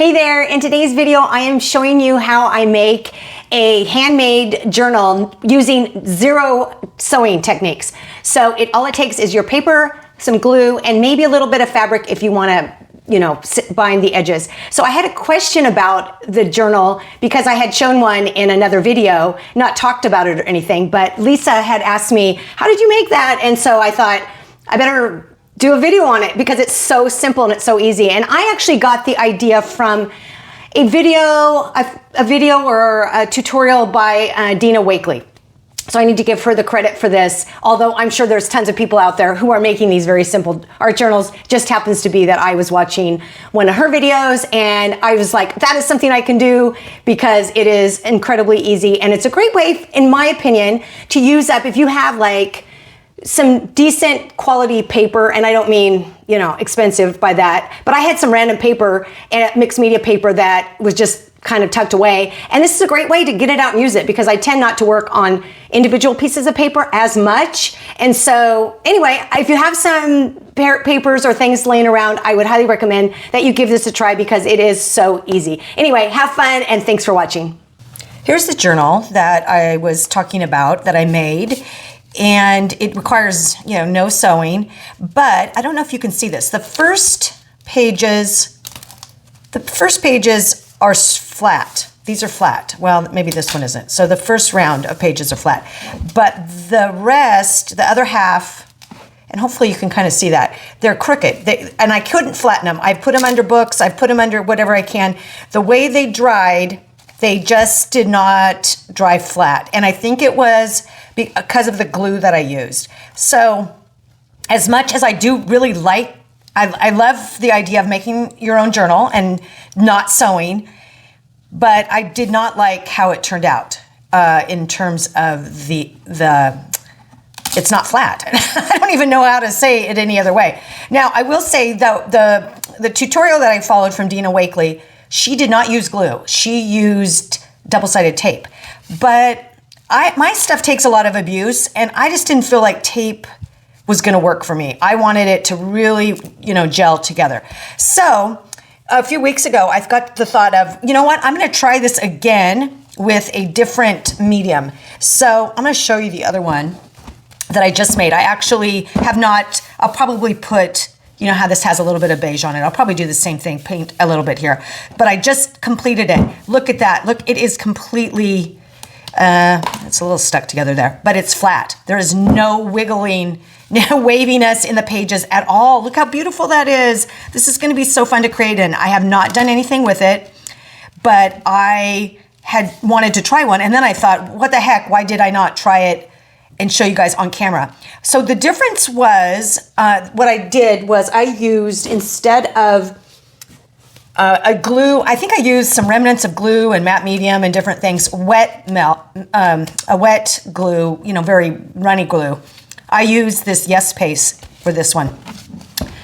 Hey there, in today's video I am showing you how I make a handmade journal using zero sewing techniques. So all it takes is your paper, some glue, and maybe a little bit of fabric if you want to bind the edges. So I had a question about the journal because I had shown one in another video, not talked about it or anything, but Lisa had asked me, how did you make that? And so I thought I better do a video on it because it's so simple and it's so easy. And I actually got the idea from a video or a tutorial by Dina Wakely. So I need to give her the credit for this, although I'm sure there's tons of people out there who are making these very simple art journals. Just happens to be that I was watching one of her videos and I was like, that is something I can do because it is incredibly easy. And it's a great way, in my opinion, to use up if you have like some decent quality paper, and I don't mean, expensive by that, but I had some random paper and mixed media paper that was just kind of tucked away. And this is a great way to get it out and use it because I tend not to work on individual pieces of paper as much. And so anyway, if you have some papers or things laying around, I would highly recommend that you give this a try because it is so easy. Anyway, have fun and thanks for watching. Here's the journal that I was talking about that I made. And it requires, no sewing, but I don't know if you can see this. The first pages are flat. These are flat. Well, maybe this one isn't. So the first round of pages are flat, but the rest, the other half, and hopefully you can kind of see that, they're crooked. And I couldn't flatten them. I put them under books. I put them under whatever I can. The way they dried, they just did not dry flat. And I think it was because of the glue that I used. So as much as I do really like, I love the idea of making your own journal and not sewing, but I did not like how it turned out in terms of the it's not flat. I don't even know how to say it any other way. Now, I will say the tutorial that I followed from Dina Wakely, she did not use glue. She used double-sided tape. But my stuff takes a lot of abuse, and I just didn't feel like tape was going to work for me. I wanted it to really, gel together. So a few weeks ago, I've got the thought of, what? I'm going to try this again with a different medium. So I'm going to show you the other one that I just made. I actually have not, I'll probably put, how this has a little bit of beige on it. I'll probably do the same thing, paint a little bit here. But I just completed it. Look at that. Look, it is completely, it's a little stuck together there, but it's flat. There is no wiggling, no waviness in the pages at all. Look how beautiful that is. This is going to be so fun to create in. I have not done anything with it, but I had wanted to try one. And then I thought, what the heck? Why did I not try it and show you guys on camera? So the difference was, what I did was I used, instead of a glue, I think I used some remnants of glue and matte medium and different things, a wet glue, very runny glue. I used this Yes paste for this one.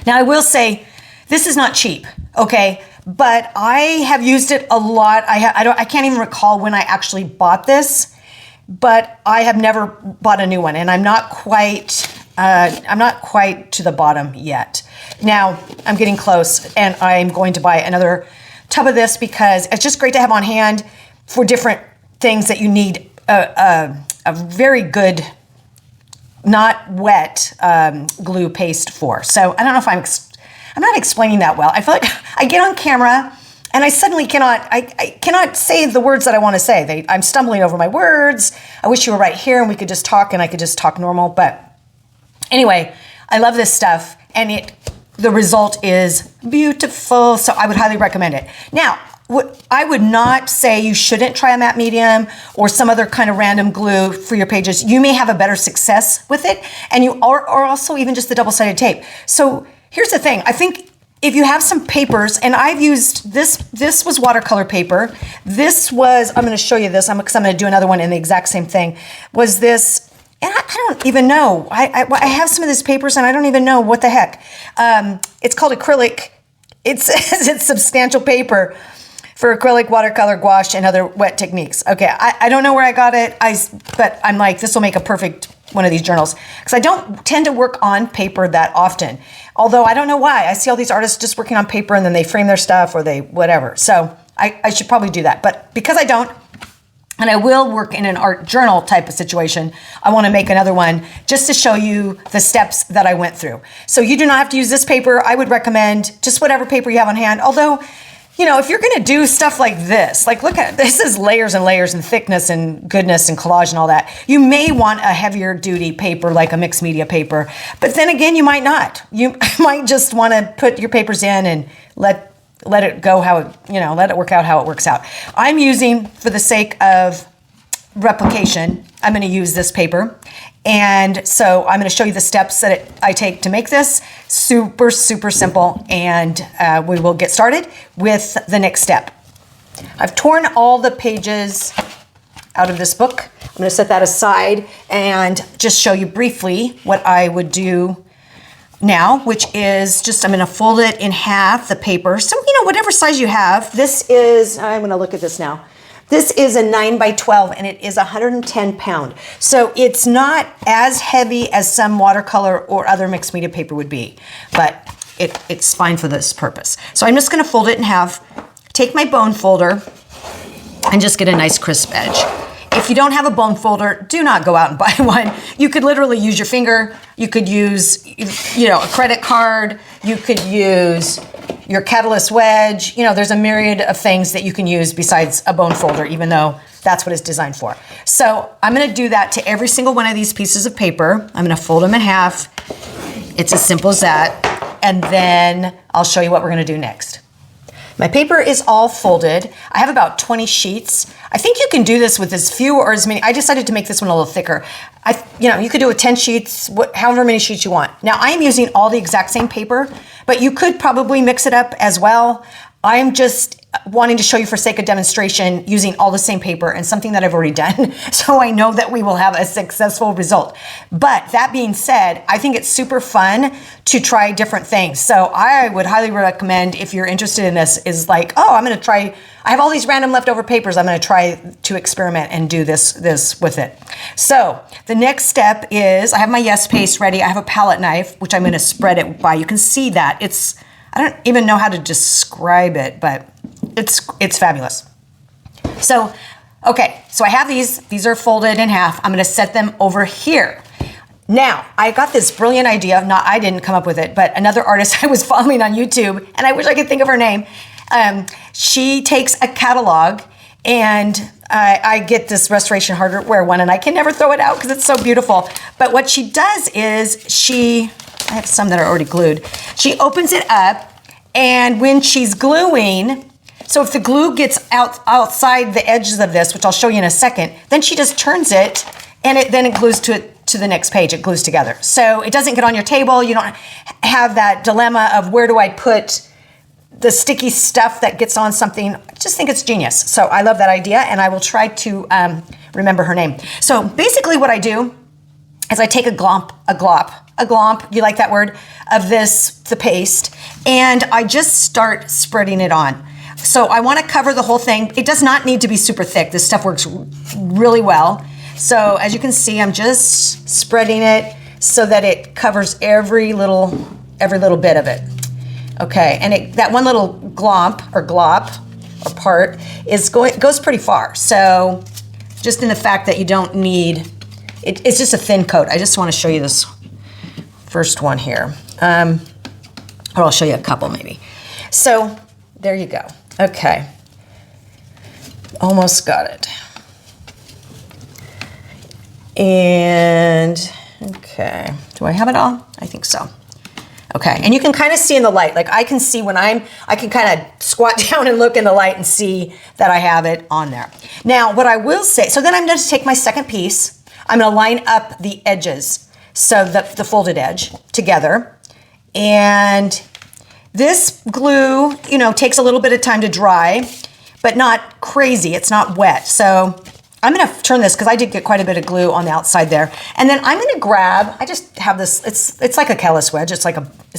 Now I will say, this is not cheap, okay? But I have used it a lot. I can't even recall when I actually bought this, but I have never bought a new one, and I'm not quite to the bottom yet. Now I'm getting close, and I'm going to buy another tub of this because it's just great to have on hand for different things that you need a very good, not wet glue paste for. So I don't know if I'm not explaining that well. I feel like I get on camera and I suddenly I cannot say the words that I want to say. I'm stumbling over my words. I wish you were right here and we could just talk and I could just talk normal. But anyway, I love this stuff and the result is beautiful. So I would highly recommend it. Now, I would not say you shouldn't try a matte medium or some other kind of random glue for your pages. You may have a better success with it, and or also even just the double-sided tape. So here's the thing. I think if you have some papers, and I've used this was watercolor paper. This was, I'm going to show you this because I'm going to do another one in the exact same thing, was this, and I don't even know. I have some of these papers and I don't even know what the heck. It's called acrylic. It's substantial paper for acrylic, watercolor, gouache, and other wet techniques. Okay, I don't know where I got it, but I'm like, this will make a perfect one of these journals, because I don't tend to work on paper that often. Although I don't know why. I see all these artists just working on paper and then they frame their stuff or they whatever. So I should probably do that. But because I don't, and I will work in an art journal type of situation, I want to make another one just to show you the steps that I went through. So you do not have to use this paper. I would recommend just whatever paper you have on hand. Although, you know, if you're going to do stuff like this, like look at this is layers and layers and thickness and goodness and collage and all that. You may want a heavier duty paper like a mixed media paper, but then again, you might not. You might just want to put your papers in and let it go how it, you know, let it work out how it works out. I'm using, for the sake of replication, I'm going to use this paper. And so I'm going to show you the steps that I take to make this. Super, super simple. And we will get started with the next step. I've torn all the pages out of this book. I'm going to set that aside and just show you briefly what I would do now, which is just, I'm going to fold it in half, the paper. So, you know, whatever size you have. This is, I'm going to look at this now. This is a 9 by 12 and it is 110 pound. So it's not as heavy as some watercolor or other mixed media paper would be, but it's fine for this purpose. So I'm just going to fold it in half, take my bone folder and just get a nice crisp edge. If you don't have a bone folder, do not go out and buy one. You could literally use your finger. You could use, you know, a credit card. You could use your catalyst wedge. You know, there's a myriad of things that you can use besides a bone folder, even though that's what it's designed for. So I'm going to do that to every single one of these pieces of paper. I'm going to fold them in half. It's as simple as that. And then I'll show you what we're going to do next. My paper is all folded. I have about 20 sheets. I think you can do this with as few or as many. I decided to make this one a little thicker. You know, you could do it with 10 sheets, however many sheets you want. Now I am using all the exact same paper, but you could probably mix it up as well. I'm just wanting to show you for sake of demonstration using all the same paper and something that I've already done. So I know that we will have a successful result. But that being said, I think it's super fun to try different things. So I would highly recommend, if you're interested in this, is like, oh, I'm going to try, I have all these random leftover papers. I'm going to try to experiment and do this with it. So the next step is I have my Yes paste ready. I have a palette knife, which I'm going to spread it by. You can see that I don't even know how to describe it, but it's fabulous. So, okay, so I have these are folded in half. I'm gonna set them over here. Now, I got this brilliant idea, I didn't come up with it, but another artist I was following on YouTube, and I wish I could think of her name. She takes a catalog, and I get this restoration hardware one, and I can never throw it out because it's so beautiful. But what she does is I have some that are already glued. She opens it up, and when she's gluing, so if the glue gets outside the edges of this, which I'll show you in a second, then she just turns it, and then it glues to the next page. It glues together. So it doesn't get on your table. You don't have that dilemma of where do I put the sticky stuff that gets on something. I just think it's genius. So I love that idea, and I will try to remember her name. So basically what I do is I take a glomp, you like that word, of the paste, and I just start spreading it on. So I want to cover the whole thing. It does not need to be super thick. This stuff works really well. So as you can see, I'm just spreading it so that it covers every little bit of it. Okay, and that one little glop or part goes pretty far. So just in the fact that you don't need, it's just a thin coat. I just want to show you this first one here. Or I'll show you a couple maybe. So there you go. Okay. Almost got it. And, okay. Do I have it all? I think so. Okay, and you can kind of see in the light, like I can see when I can kind of squat down and look in the light and see that I have it on there. Now, what I will say, so then I'm going to take my second piece, I'm going to line up the edges, so the folded edge together, and this glue, takes a little bit of time to dry, but not crazy, it's not wet, so I'm going to turn this because I did get quite a bit of glue on the outside there. And then I'm going to grab, I just have this, it's like a catalyst wedge. It's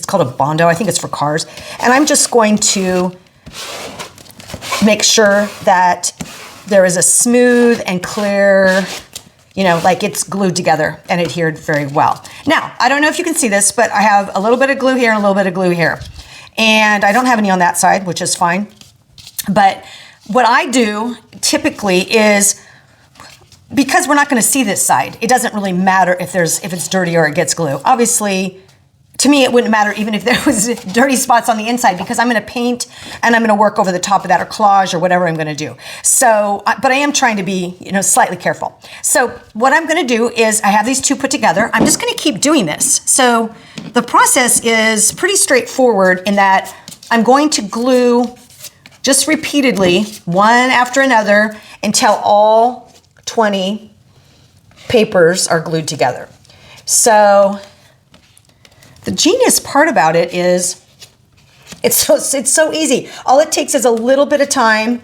called a Bondo. I think it's for cars. And I'm just going to make sure that there is a smooth and clear, you know, like it's glued together and adhered very well. Now, I don't know if you can see this, but I have a little bit of glue here and a little bit of glue here. And I don't have any on that side, which is fine. But what I do typically is, because we're not going to see this side, it doesn't really matter if it's dirty or it gets glue. Obviously, to me, it wouldn't matter even if there was dirty spots on the inside, because I'm going to paint and I'm going to work over the top of that, or collage, or whatever I'm going to do. So, but I am trying to be, you know, slightly careful. So what I'm going to do is, I have these two put together. I'm just going to keep doing this. So the process is pretty straightforward in that I'm going to glue just repeatedly, one after another, until all 20 papers are glued together. So the genius part about it is it's so easy. All it takes is a little bit of time,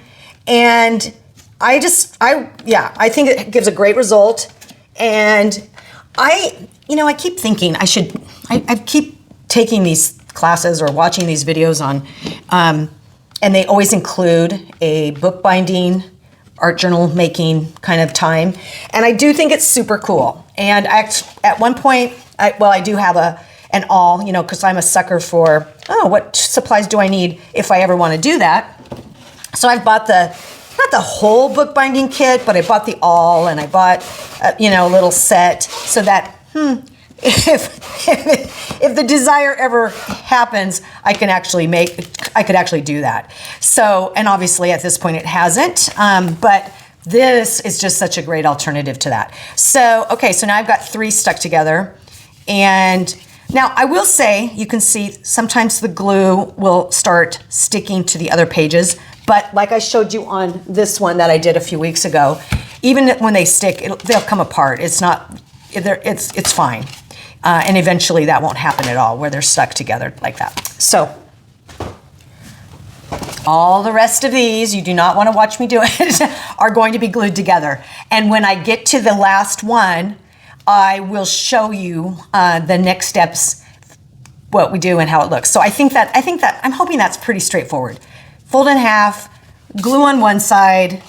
and I think it gives a great result. And I keep thinking I keep taking these classes or watching these videos on, and they always include a bookbinding, art journal making kind of time. And I do think it's super cool. And at one point, I do have an awl, you know, because I'm a sucker for, what supplies do I need if I ever want to do that? So I've bought not the whole bookbinding kit, but I bought the awl, and I bought, a little set, so that, if the desire ever happens, I could actually do that. So, and obviously at this point it hasn't, but this is just such a great alternative to that. So, okay, so now I've got 3 stuck together, and now I will say, you can see sometimes the glue will start sticking to the other pages, but like I showed you on this one that I did a few weeks ago, even when they stick, they'll come apart. It's fine. And eventually that won't happen at all, where they're stuck together like that. So all the rest of these, you do not want to watch me do it, are going to be glued together. And when I get to the last one, I will show you the next steps, what we do and how it looks. So I think that I'm hoping that's pretty straightforward. Fold in half, glue on one side,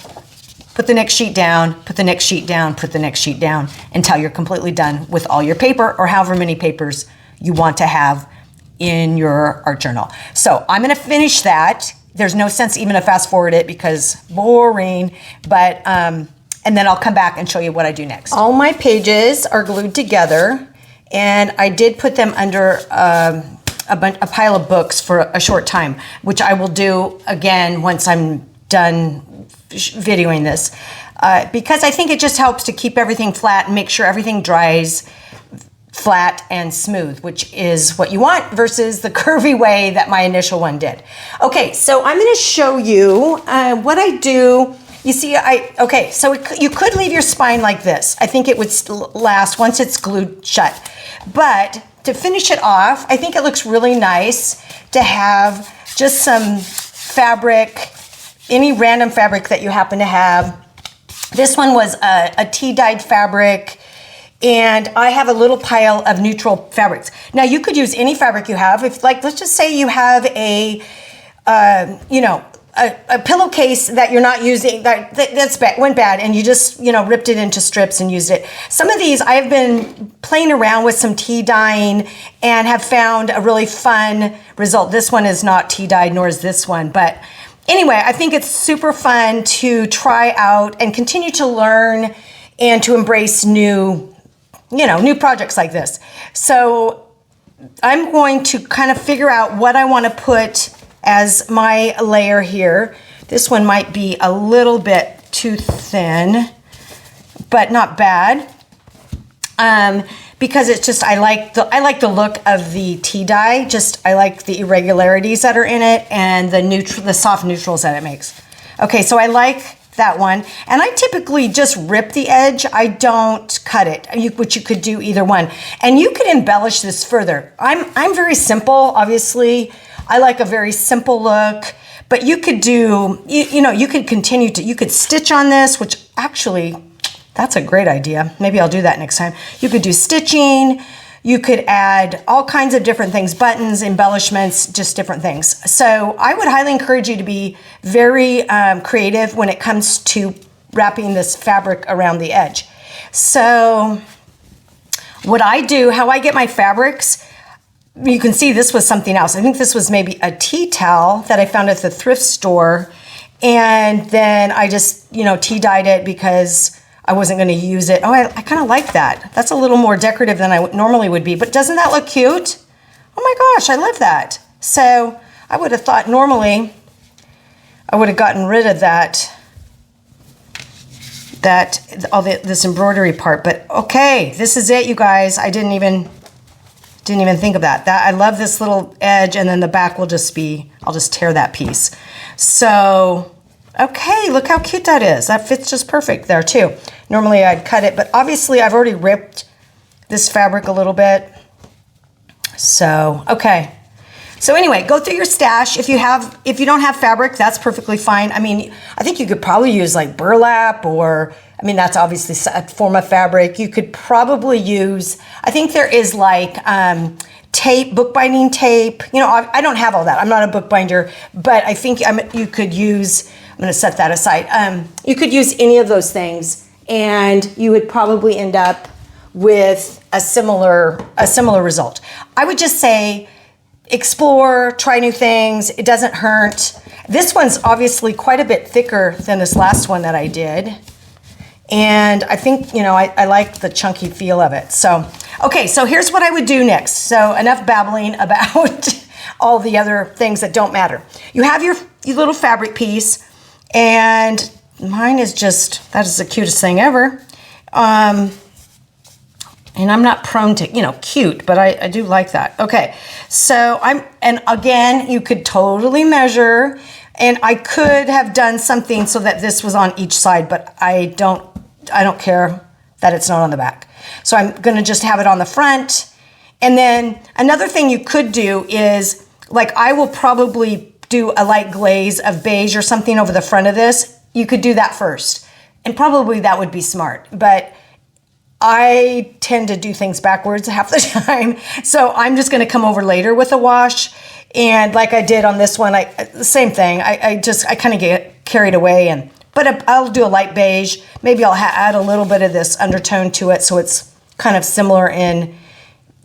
put the next sheet down, put the next sheet down, put the next sheet down, until you're completely done with all your paper, or however many papers you want to have in your art journal. So I'm going to finish that. There's no sense even to fast forward it, because boring, but and then I'll come back and show you what I do next. All my pages are glued together, and I did put them under a pile of books for a short time, which I will do again once I'm done videoing this, because I think it just helps to keep everything flat and make sure everything dries flat and smooth, which is what you want, versus the curvy way that my initial one did. Okay, so I'm going to show you what I do. You see, so you could leave your spine like this. I think it would last once it's glued shut. But to finish it off, I think it looks really nice to have just some fabric, any random fabric that you happen to have. This one was a tea-dyed fabric, and I have a little pile of neutral fabrics. Now you could use any fabric you have. If, like, let's just say you have a pillowcase that you're not using, went bad, and you just, ripped it into strips and used it. Some of these, I've been playing around with some tea dyeing and have found a really fun result. This one is not tea dyed, nor is this one, but anyway, I think it's super fun to try out and continue to learn and to embrace new projects like this. So I'm going to kind of figure out what I want to put as my layer here. This one might be a little bit too thin, but not bad. Because it's just, I like the look of the tea dye. I like the irregularities that are in it and the soft neutrals that it makes. Okay, so I like that one. And I typically just rip the edge. I don't cut it, which you could do either one. And you could embellish this further. I'm very simple, obviously. I like a very simple look, but you could do, you could stitch on this, which actually, that's a great idea. Maybe I'll do that next time. You could do stitching. You could add all kinds of different things, buttons, embellishments, just different things. So I would highly encourage you to be very creative when it comes to wrapping this fabric around the edge. So what I do, how I get my fabrics, you can see this was something else. I think this was maybe a tea towel that I found at the thrift store. And then I just, tea dyed it because I wasn't going to use it. Oh, I kind of like that. That's a little more decorative than I normally would be. But doesn't that look cute? Oh my gosh, I love that. So I would have thought normally I would have gotten rid of this embroidery part. But okay, this is it, you guys. I didn't even think of that. I love this little edge, and then the back will just be, I'll just tear that piece. So, okay, look how cute that is. That fits just perfect there too. Normally I'd cut it, but obviously I've already ripped this fabric a little bit. So, okay. So anyway, go through your stash. If you don't have fabric, that's perfectly fine. I mean, I think you could probably use like burlap, or, I mean, that's obviously a form of fabric. You could probably use, I think there is like tape, bookbinding tape. I don't have all that. I'm not a bookbinder, but I think you could use, I'm going to set that aside. You could use any of those things, and you would probably end up with a similar result. I would just say, explore, try new things. It doesn't hurt. This one's obviously quite a bit thicker than this last one that I did. And I think, I like the chunky feel of it. So, okay, so here's what I would do next. So enough babbling about all the other things that don't matter. You have your little fabric piece, and mine is just, that is the cutest thing ever. And I'm not prone to, cute, but I do like that. Okay, so and again, you could totally measure, and I could have done something so that this was on each side, but I don't care that it's not on the back. So I'm gonna just have it on the front. And then another thing you could do is, like, I will probably do a light glaze of beige or something over the front of this. You could do that first, and probably that would be smart, but I tend to do things backwards half the time. So I'm just going to come over later with a wash. And like I did on this one, the same thing. I kind of get carried away, but I'll do a light beige. Maybe I'll add a little bit of this undertone to it, so it's kind of similar in,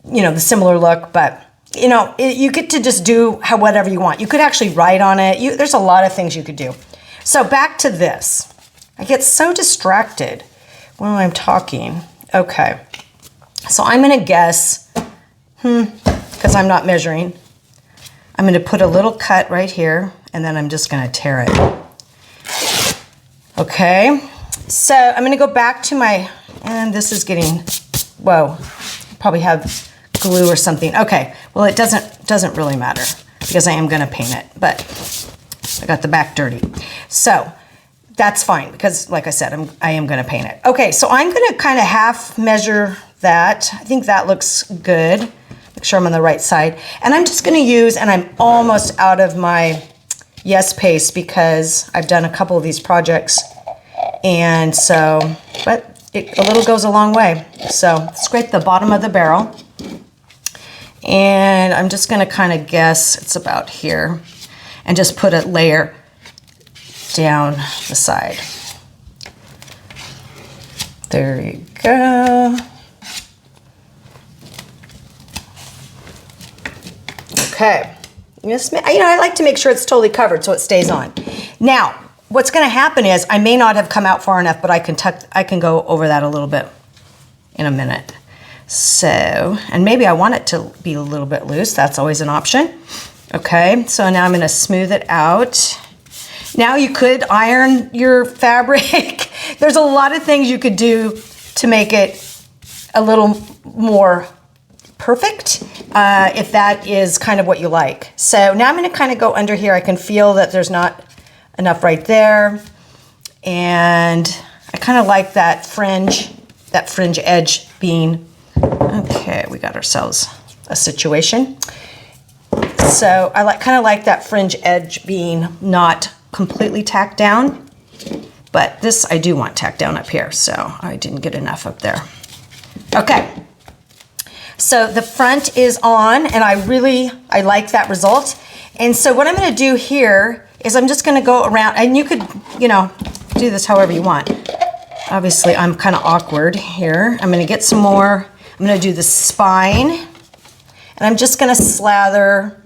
the similar look. But, you get to just do whatever you want. You could actually write on it. There's a lot of things you could do. So back to this. I get so distracted while I'm talking. Okay, so I'm gonna guess, because I'm not measuring, I'm gonna put a little cut right here, and then I'm just gonna tear it. Okay, so I'm gonna go back to and this is getting, whoa, probably have glue or something. Okay, well, it doesn't really matter, because I am gonna paint it, but I got the back dirty. So that's fine, because like I said, I am gonna paint it. Okay, so I'm gonna kind of half measure that. I think that looks good. Make sure I'm on the right side. And I'm just gonna use, and I'm almost out of my Yes paste, because I've done a couple of these projects. And so, but a little goes a long way. So scrape the bottom of the barrel. And I'm just gonna kind of guess it's about here, and just put a layer down the side. There you go. Okay. I like to make sure it's totally covered so it stays on. Now, what's going to happen is I may not have come out far enough, but I can go over that a little bit in a minute. So, and maybe I want it to be a little bit loose. That's always an option. Okay, so now I'm going to smooth it out. Now you could iron your fabric. There's a lot of things you could do to make it a little more perfect, if that is kind of what you like. So now I'm going to kind of go under here. I can feel that there's not enough right there. And I kind of like that fringe edge being, okay, we got ourselves a situation. So I kind of like that fringe edge being not completely tacked down, but this I do want tacked down up here, so I didn't get enough up there. Okay, so the front is on, and I like that result. And so what I'm going to do here is I'm just going to go around, and you could, do this however you want. Obviously, I'm kind of awkward here. I'm gonna get some more. I'm gonna do the spine, and I'm just gonna slather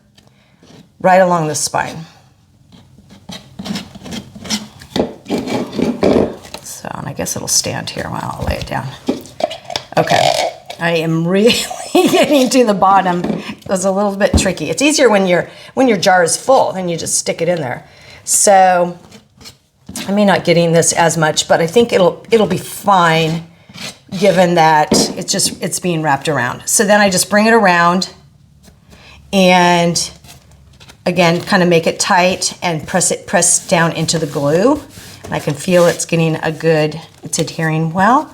right along the spine. So, and I guess it'll stand here while I'll lay it down. Okay, I am really getting to the bottom. It was a little bit tricky. It's easier when your jar is full, then you just stick it in there. So I may not getting this as much, but I think it'll be fine given that it's being wrapped around. So then I just bring it around and again, kind of make it tight and press down into the glue. And I can feel it's getting it's adhering well.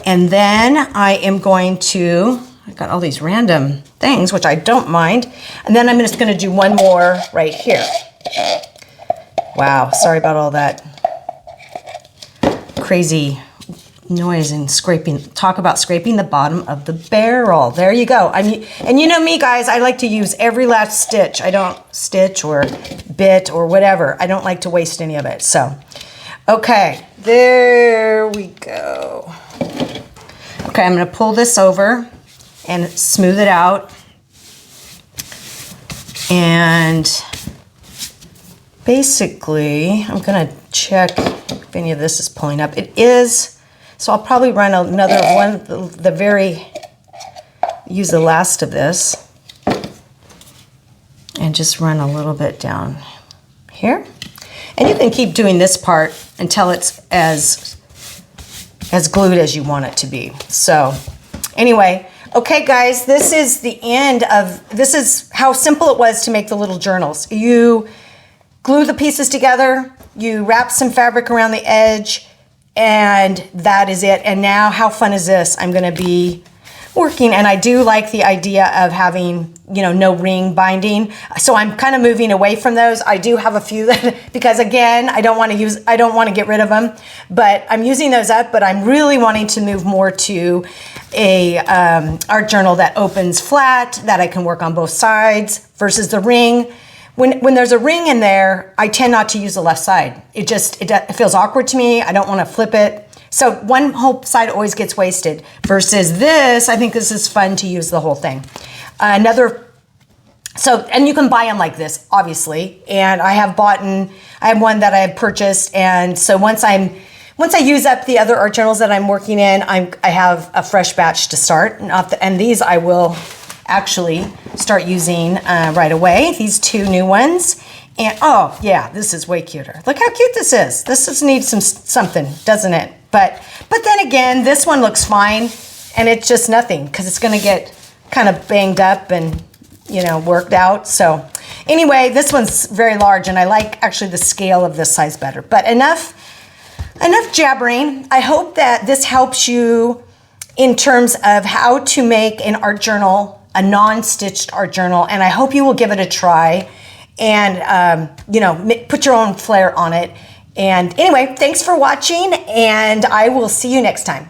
And then I am going to, I've got all these random things, which I don't mind. And then I'm just gonna do one more right here. Wow, sorry about all that crazy noise and scraping. Talk about scraping the bottom of the barrel. There you go. And you know me, guys, I like to use every last stitch. I don't stitch or bit or whatever. I don't like to waste any of it. So, okay, there we go. Okay, I'm gonna pull this over and smooth it out. And basically, I'm gonna check if any of this is pulling up. It is, so I'll probably run another one, use the last of this and just run a little bit down here. And you can keep doing this part until it's as glued as you want it to be. So anyway, okay guys, this is how simple it was to make the little journals. You glue the pieces together, you wrap some fabric around the edge, and that is it. And now, how fun is this? I'm gonna be working, and I do like the idea of having, no ring binding. So I'm kind of moving away from those. I do have a few that, because again, I don't want to get rid of them, but I'm using those up, but I'm really wanting to move more to a art journal that opens flat, that I can work on both sides versus the ring. When there's a ring in there, I tend not to use the left side. It feels awkward to me. I don't want to flip it. So one whole side always gets wasted versus this. I think this is fun to use the whole thing. And you can buy them like this, obviously. And I have one that I have purchased. And so once I use up the other art journals that I'm working in, I have a fresh batch to start. And these I will actually start using right away. These two new ones. And oh yeah, this is way cuter. Look how cute this is. This needs something, doesn't it? But then again, this one looks fine, and it's just nothing because it's gonna get kind of banged up and worked out. So anyway, this one's very large, and I like actually the scale of this size better. But enough jabbering. I hope that this helps you in terms of how to make an art journal, a non-stitched art journal, and I hope you will give it a try and put your own flair on it. And anyway, thanks for watching, and I will see you next time.